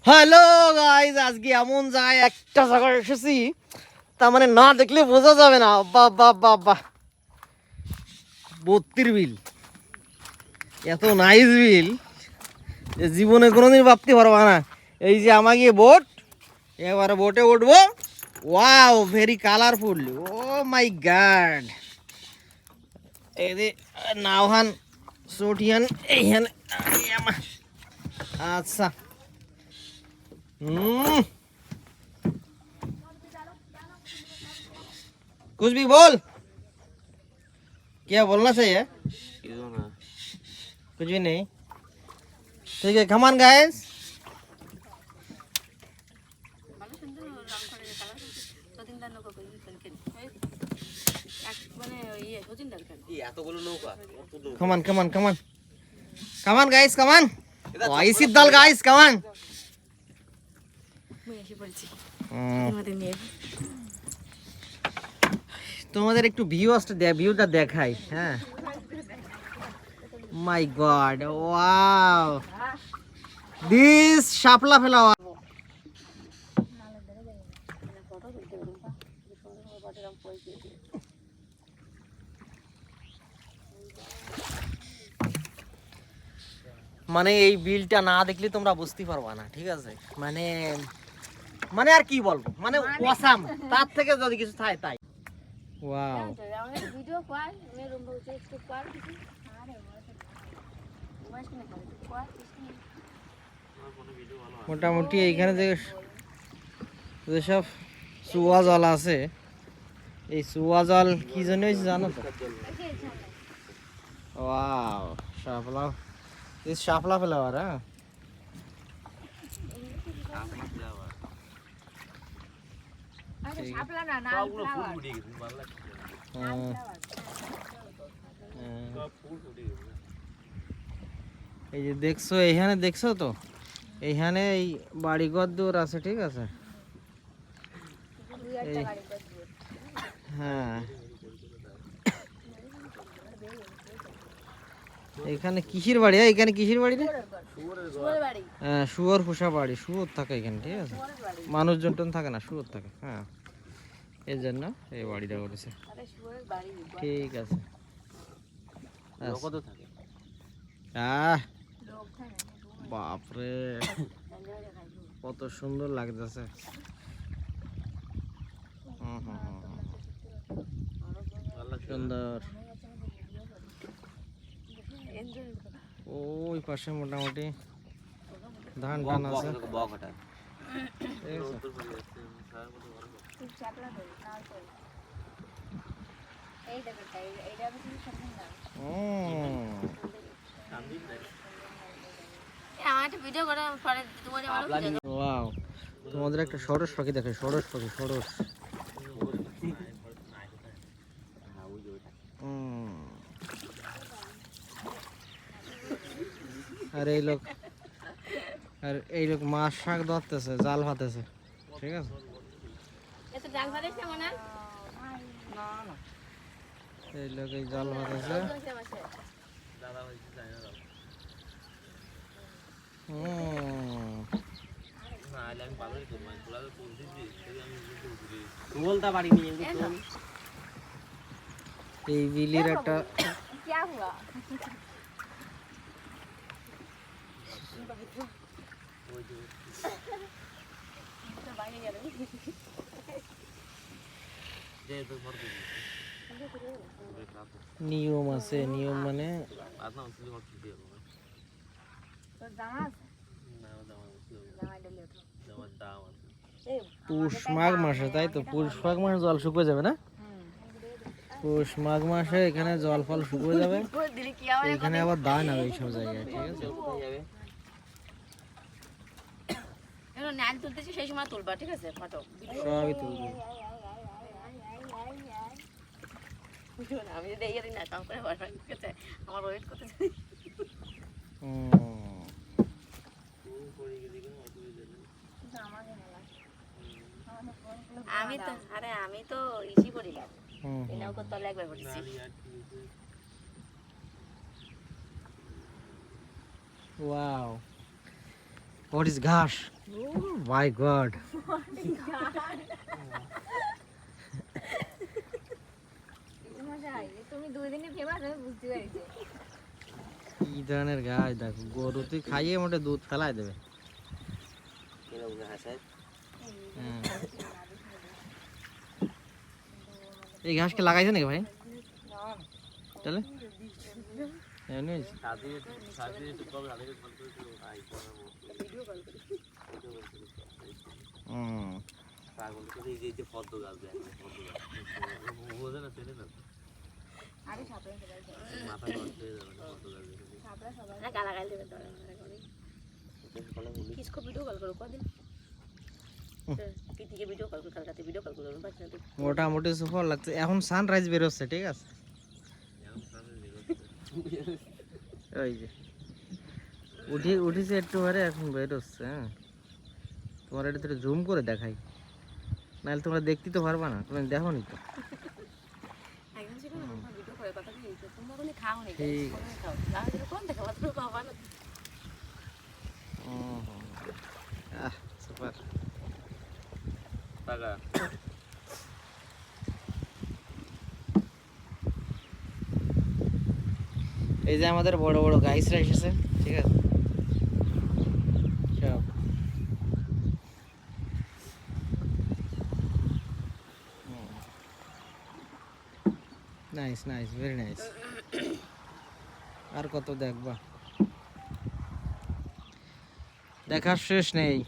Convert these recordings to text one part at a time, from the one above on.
Hello guys, আজকে এমন জায়গায় একটা জায়গায় এসেছি, তার মানে না দেখলে বোঝা যাবে না। বাহ বাহ বাহ, 32 বিল, এত নাইস বিল জীবনে কোনোদিন ভাবতে পারবা না। এই যে আমাকে বোট, এবারে বোটে উঠবো। ওয়াও, ভেরি কালারফুল, ও মাই গড। এই যে নাওহান সোটিয়ান এইখানে। আচ্ছা, कुछ भी बोल, क्या बोलना चाहिए? कुछ भी नहीं, ठीक है। Come on guys, come on come on come on come on guys, come on, voice dal guys, come on. তোমাদের একটু ভিউটা দেখাই। হ্যাঁ, my god, wow, this shapla flower. মানে এই বিলটা না দেখলে তোমরা বুঝতে পারবা না, ঠিক আছে? মানে মানে আর কি বলবো, মানে অসাম, তার থেকে যদি কিছু থাকে তাই। ওয়াও, মোটামুটি এইখানে যেসব চুয়া জল আছে, এই চুয়া জল কি জন্য হয়েছে জানো তো? Wow, Shapla, this shapla flower. হ্যাঁ, এই যে দেখছো, এইখানে দেখছো তো, এইখানে এই বাড়িঘর দূর আছে, ঠিক আছে? হ্যাঁ, এখানে কিসের বাড়ি? এখানে কিসের বাড়ি রে? হ্যাঁ, শুয়োর পোষা বাড়ি, শুয়োর থাকে এখানে, ঠিক আছে? মানুষজন টন থাকে না, শুয়োর থাকে। হ্যাঁ, এই জন্য এই বাড়িটা করেছে, ঠিক আছে? বাপরে, কত সুন্দর লাগতেছে। সুন্দর। ওই পাশে মোটামুটি ধান টান আছে। ওয়াও, তোমাদের একটা সরস পাখি দেখে, সরস পাখি, সরস। আর এই লোক মাছ শাক ধরতেছে, জাল ফাতেছে, ঠিক আছে? এই লোক এই জাল ফাতেছে। এই বিলির একটা নিয়ম আছে, নিয়ম মানে পৌষ মাঘ মাসে, তাই তো? পৌষ মাঘ মাসে জল শুকিয়ে যাবে না? পৌষ মাঘ মাসে এখানে জল ফল শুকিয়ে যাবে, এখানে আবার দান হবে এইসব জায়গায়, ঠিক আছে? সেই সময় তুলবা, ঠিক আছে? সবই তুলবো। আমি যদি এই না কাম করে আমার ওয়েট করতে চাই। আমি তো ইসি করিলাম, এনাও করতে একবার করেছি। ওয়াও, What is ঘাস? Oh my god. তুমি 2 দিনে ফেমাস আমি বুঝতে পারছি। কি ধরনের ঘাস দেখো, গরু তুই খাইয়ে মোটে দুধ ফেলাই দেবে। এই ঘাসকে লাগাইছে নাকি ভাই? তাহলে এমনি মোটামুটি সুপার লাগছে। এখন সানরাইজ বেরোচ্ছে, ঠিক আছে? ওই যে উঠেছে একটু পরে, এখন বেরোচ্ছে। হ্যাঁ, তোমার এটা তো জুম করে দেখাই, নাহলে তোমরা দেখতে তো পারবা না, তুমি দেখো নি তো। সুপার। এই যে আমাদের বড় বড় গাইসরা এসেছে, ঠিক আছে? সব নাইস নাইস, ভেরি নাইস। আর কত দেখবা, দেখার শেষ নেই।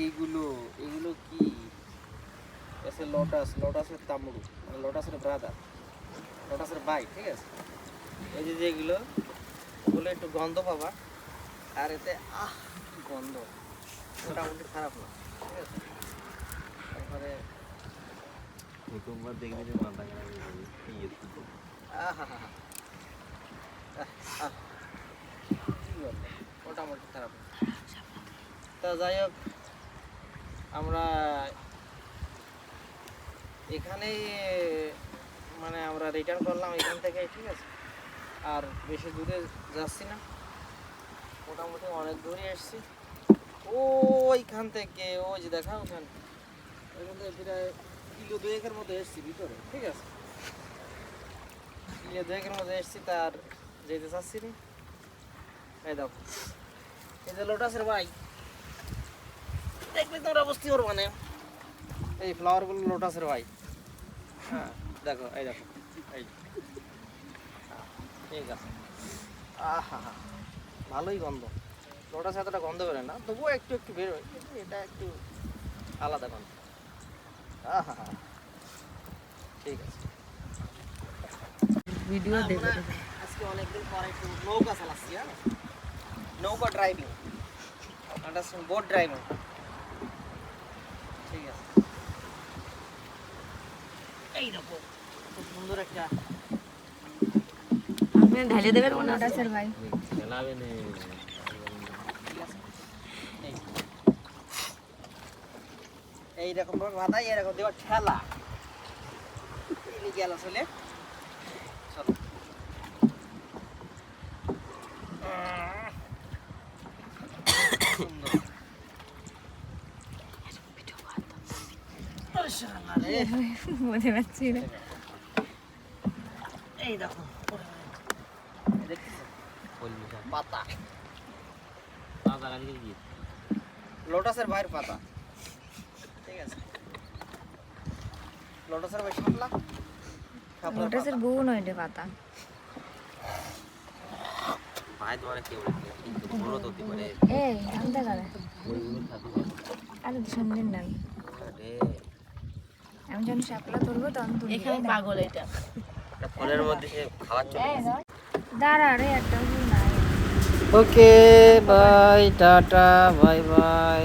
এইগুলো এগুলো কি? এসে লোটাস, লোটাসের তামড়ু, মানে লোটাসের ব্রাদার, লোটাসের ভাই, ঠিক আছে? এই যে যেগুলো, ওগুলো একটু গন্ধ পাবা, আর এতে কি গন্ধ, মোটামুটি খারাপ না, ঠিক আছে? তারপরে প্রথমবার দেখবি যে মাথা খারাপ হয়ে যাবে। মোটামুটি খারাপ। তা যাই হোক, আমরা এখানেই মানে আমরা রিটার্ন করলাম এখান থেকে, ঠিক আছে? আর বেশি দূরে যাচ্ছি না, মোটামুটি অনেক দূরে এসছি। ওইখান থেকে ওই যে দেখা, ওখান থেকে প্রায় কিলো 2 মধ্যে এসছি ভিতরে, ঠিক আছে? কিলো 2 মধ্যে এসছি, তার যেতে চাচ্ছি না। এই দেখো, এই যে লোটাসের ভাই, দেখলে তোমরা বুঝতে পারবো না। এই ফ্লাওয়ার গুলো লোটাসের ভাই। হ্যাঁ দেখো, এই দেখো, এই ঠিক আছে। আহা, ভালোই গন্ধ। লোটাস এতটা গন্ধ বেরোয় না, তবুও একটু একটু বেরোয়, কিন্তু এটা একটু আলাদা গন্ধ। আহা, ঠিক আছে। ভিডিও দেখে আজকে অনেকদিন পরে একটু নৌকা চালাচ্ছি। হ্যাঁ, নৌকা ড্রাইভিং, আন্ডারস্ট্যান্ড, বোট ড্রাইভিং, ঠিক আছে? এই দেখো খুব সুন্দর একটা, আপনি ঢালে দেবেন ওটা স্যার ভাই, খেলাবে না। এইরকম ভাবে বাঁধাই, এরকম দেওয়া ঠেলা গেল চলে। চলো, বুঝতে পারছি না। এই দেখো, পাতা, লোটাসের ভাইয়ের পাতা, ঠিক আছে? লোটাসের ভাই শাপলা, লোটাসের বউ নয় এটা পাতা। ভাই তোমার কি বলছে, বড় তো হতে পারে। এই আমটা করে আরে সুন্দর না, আমি যখন শাপলা তুলবো তখন তুলবো। এখানে পাগল এটা, ফলের মধ্যে সে খাওয়ার চলে গেছে। দাঁড়া রে, একটা ফুল নাই। Okay bye, tata, bye bye.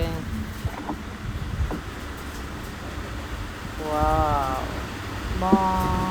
Wow, বাহ